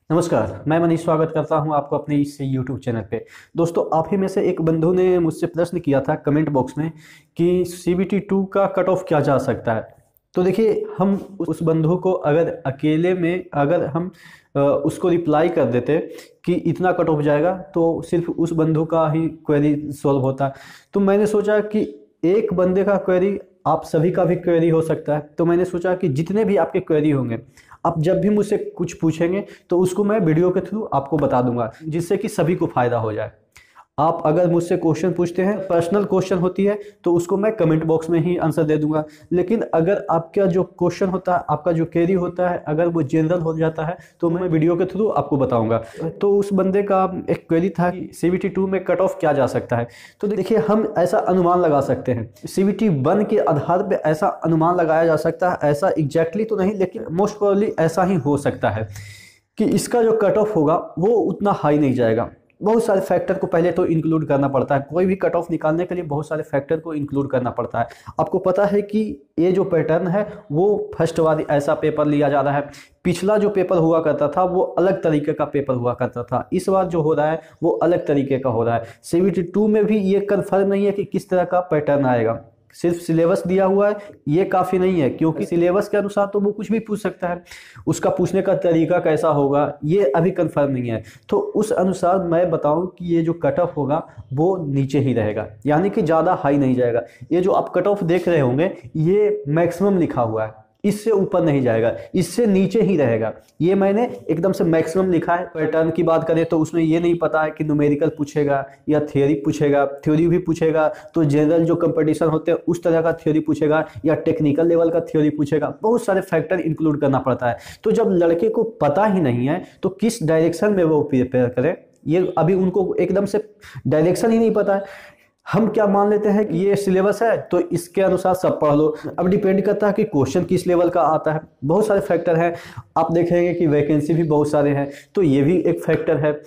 नमस्कार, मैं मनीष स्वागत करता हूं आपको अपने इस YouTube चैनल पे। दोस्तों, आप ही में से एक बंधु ने मुझसे प्रश्न किया था कमेंट बॉक्स में कि CBT 2 का कट ऑफ क्या जा सकता है। तो देखिए, हम उस बंधु को अगर अकेले में अगर हम उसको रिप्लाई कर देते कि इतना कट ऑफ जाएगा तो सिर्फ उस बंधु का ही क्वेरी सॉल्व होता। तो मैंने सोचा कि एक बंदे का क्वेरी आप सभी का भी क्वेरी हो सकता है। तो मैंने सोचा कि जितने भी आपके क्वेरी होंगे, आप जब भी मुझसे कुछ पूछेंगे तो उसको मैं वीडियो के थ्रू आपको बता दूंगा, जिससे कि सभी को फायदा हो जाए। आप अगर मुझसे क्वेश्चन पूछते हैं, पर्सनल क्वेश्चन होती है, तो उसको मैं कमेंट बॉक्स में ही आंसर दे दूंगा। लेकिन अगर आपका जो क्वेश्चन होता है, आपका जो क्वेरी होता है, अगर वो जनरल हो जाता है तो मैं वीडियो के थ्रू आपको बताऊंगा। तो उस बंदे का एक क्वेरी था कि CBT 2 में कट ऑफ क्या जा सकता है। तो देखिए, हम ऐसा अनुमान लगा सकते हैं CBT 1 के आधार पर, ऐसा अनुमान लगाया जा सकता है। ऐसा एग्जैक्टली तो नहीं, लेकिन मोस्ट प्रोबेबली ऐसा ही हो सकता है कि इसका जो कट ऑफ होगा वो उतना हाई नहीं जाएगा। बहुत सारे फैक्टर को पहले तो इंक्लूड करना पड़ता है। कोई भी कट ऑफ निकालने के लिए बहुत सारे फैक्टर को इंक्लूड करना पड़ता है। आपको पता है कि ये जो पैटर्न है वो फर्स्ट बार ऐसा पेपर लिया जा रहा है। पिछला जो पेपर हुआ करता था वो अलग तरीके का पेपर हुआ करता था। इस बार जो हो रहा है वो अलग तरीके का हो रहा है। CBT 2 में भी ये कन्फर्म नहीं है कि किस तरह का पैटर्न आएगा। सिर्फ सिलेबस दिया हुआ है, ये काफ़ी नहीं है, क्योंकि सिलेबस के अनुसार तो वो कुछ भी पूछ सकता है। उसका पूछने का तरीका कैसा होगा ये अभी कंफर्म नहीं है। तो उस अनुसार मैं बताऊं कि ये जो कट ऑफ होगा वो नीचे ही रहेगा, यानी कि ज़्यादा हाई नहीं जाएगा। ये जो आप कट ऑफ देख रहे होंगे ये मैक्सिमम लिखा हुआ है, इससे ऊपर नहीं जाएगा, इससे नीचे ही रहेगा। ये मैंने एकदम से मैक्सिमम लिखा है। पैटर्न की बात करें तो उसमें ये नहीं पता है कि न्यूमेरिकल पूछेगा या थ्योरी पूछेगा। थ्योरी भी पूछेगा तो जनरल जो कंपटीशन होते हैं उस तरह का थ्योरी पूछेगा या टेक्निकल लेवल का थ्योरी पूछेगा। बहुत सारे फैक्टर इंक्लूड करना पड़ता है। तो जब लड़के को पता ही नहीं है तो किस डायरेक्शन में वो प्रिपेयर करें, ये अभी उनको एकदम से डायरेक्शन ही नहीं पता है। हम क्या मान लेते हैं कि ये सिलेबस है तो इसके अनुसार सब पढ़ लो। अब डिपेंड करता है कि क्वेश्चन किस लेवल का आता है। बहुत सारे फैक्टर हैं। आप देखेंगे कि वैकेंसी भी बहुत सारे हैं, तो ये भी एक फैक्टर है।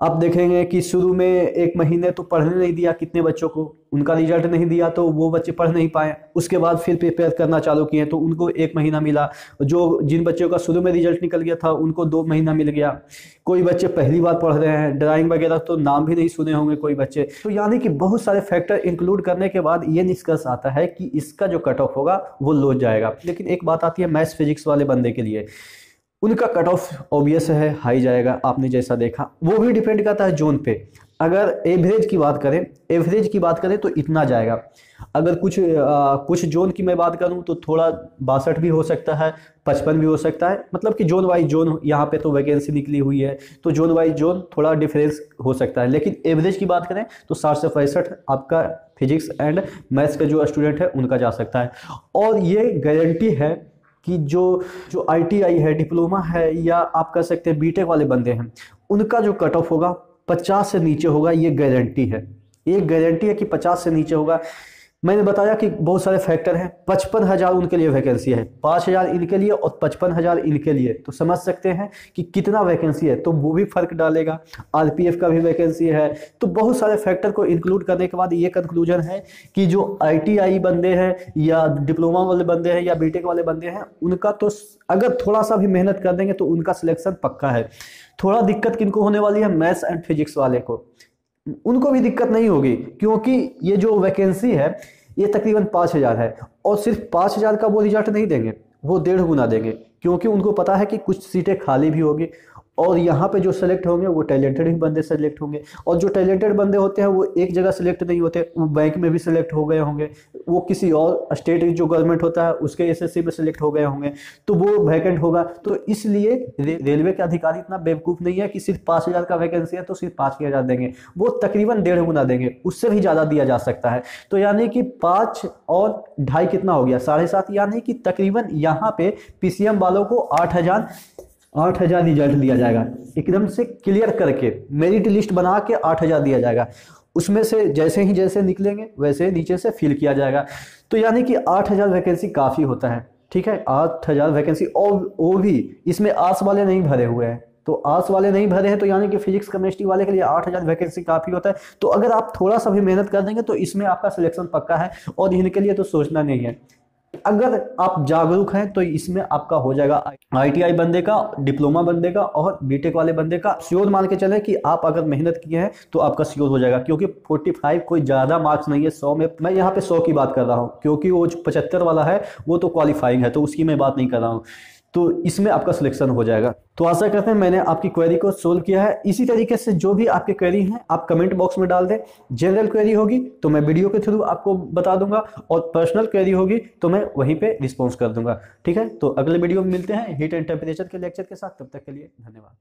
आप देखेंगे कि शुरू में एक महीने तो पढ़ने नहीं दिया कितने बच्चों को, उनका रिजल्ट नहीं दिया तो वो बच्चे पढ़ नहीं पाए। उसके बाद फिर प्रिपेयर करना चालू किए तो उनको 1 महीना मिला। जिन बच्चों का शुरू में रिजल्ट निकल गया था उनको 2 महीना मिल गया। कोई बच्चे पहली बार पढ़ रहे हैं, ड्राइंग वगैरह तो नाम भी नहीं सुने होंगे कोई बच्चे। तो यानी कि बहुत सारे फैक्टर इंक्लूड करने के बाद ये निष्कर्ष आता है कि इसका जो कट ऑफ होगा वो लो जाएगा। लेकिन एक बात आती है मैथ्स फिजिक्स वाले बंदे के लिए, उनका कट ऑफ ऑब्वियस है हाई जाएगा। आपने जैसा देखा, वो भी डिपेंड करता है जोन पे। अगर एवरेज की बात करें तो इतना जाएगा। अगर कुछ जोन की मैं बात करूं तो थोड़ा 62 भी हो सकता है, 55 भी हो सकता है। मतलब कि जोन वाइज जोन, यहाँ पे तो वैकेंसी निकली हुई है तो जोन वाइज जोन थोड़ा डिफरेंस हो सकता है। लेकिन एवरेज की बात करें तो 60 से 65 आपका फिजिक्स एंड मैथ्स का जो स्टूडेंट है उनका जा सकता है। और ये गारंटी है कि जो ITI है, डिप्लोमा है, या आप कह सकते हैं बीटेक वाले बंदे हैं, उनका जो कट ऑफ होगा 50 से नीचे होगा। ये गारंटी है, ये गारंटी है कि 50 से नीचे होगा। मैंने बताया कि बहुत सारे फैक्टर हैं। 55,000 उनके लिए वैकेंसी है, 5,000 इनके लिए और 55,000 इनके लिए। तो समझ सकते हैं कि कितना वैकेंसी है, तो वो भी फर्क डालेगा। RPF का भी वैकेंसी है। तो बहुत सारे फैक्टर को इंक्लूड करने के बाद ये कंक्लूजन है कि जो ITI बंदे हैं या डिप्लोमा वाले बंदे हैं या बीटेक वाले बंदे हैं, उनका तो अगर थोड़ा सा भी मेहनत कर देंगे तो उनका सिलेक्शन पक्का है। थोड़ा दिक्कत किनको होने वाली है, मैथ्स एंड फिजिक्स वाले को। उनको भी दिक्कत नहीं होगी, क्योंकि ये जो वैकेंसी है ये तकरीबन 5,000 है। और सिर्फ 5,000 का वो रिजल्ट नहीं देंगे, वो 1.5 गुना देंगे, क्योंकि उनको पता है कि कुछ सीटें खाली भी होगी। और यहाँ पे जो सेलेक्ट होंगे वो टैलेंटेड ही बंदे सेलेक्ट होंगे। और जो टैलेंटेड बंदे होते हैं वो एक जगह सेलेक्ट नहीं होते, वो बैंक में भी सेलेक्ट हो गए होंगे, वो किसी और स्टेट जो गवर्नमेंट होता है उसके SSC में सेलेक्ट हो गए होंगे, तो वो वैकेंट होगा। तो इसलिए रेलवे के अधिकारी इतना बेवकूफ़ नहीं है कि सिर्फ 5,000 का वैकेंसी है तो सिर्फ 5,000 देंगे। वो तकरीबन 1.5 गुना देंगे, उससे भी ज़्यादा दिया जा सकता है। तो यानी कि 5 और 2.5 कितना हो गया, 7.5। यानी कि तकरीबन यहाँ पे PCM वालों को 8,000 रिजल्ट दिया जाएगा। एकदम से क्लियर करके मेरिट लिस्ट बना के 8,000 दिया जाएगा। उसमें से जैसे निकलेंगे वैसे नीचे से फिल किया जाएगा। तो यानी कि 8,000 वैकेंसी काफ़ी होता है। ठीक है, 8,000 वैकेंसी। और वो भी इसमें आर्ट्स वाले नहीं भरे हुए हैं। तो आर्ट्स वाले नहीं भरे हैं तो यानी कि फिजिक्स केमिस्ट्री वाले के लिए 8,000 वैकेंसी काफ़ी होता है। तो अगर आप थोड़ा सा भी मेहनत कर देंगे तो इसमें आपका सिलेक्शन पक्का है, और इनके लिए तो सोचना नहीं है। अगर आप जागरूक हैं तो इसमें आपका हो जाएगा ITI बंदे का, डिप्लोमा बंदे का और बीटेक वाले बंदे का। श्योर मान के चले कि आप अगर मेहनत किए हैं तो आपका श्योर हो जाएगा, क्योंकि 45 कोई ज़्यादा मार्क्स नहीं है 100 में। मैं यहाँ पे 100 की बात कर रहा हूँ, क्योंकि वो जो 75 वाला है वो तो क्वालिफाइंग है, तो उसकी मैं बात नहीं कर रहा हूँ। तो इसमें आपका सिलेक्शन हो जाएगा। तो आशा करते हैं मैंने आपकी क्वेरी को सोल्व किया है। इसी तरीके से जो भी आपकी क्वेरी हैं आप कमेंट बॉक्स में डाल दें। जनरल क्वेरी होगी तो मैं वीडियो के थ्रू आपको बता दूंगा, और पर्सनल क्वेरी होगी तो मैं वहीं पे रिस्पॉन्स कर दूंगा। ठीक है, तो अगले वीडियो में मिलते हैं हीट एंड टेम्परेचर के लेक्चर के साथ। तब तक के लिए धन्यवाद।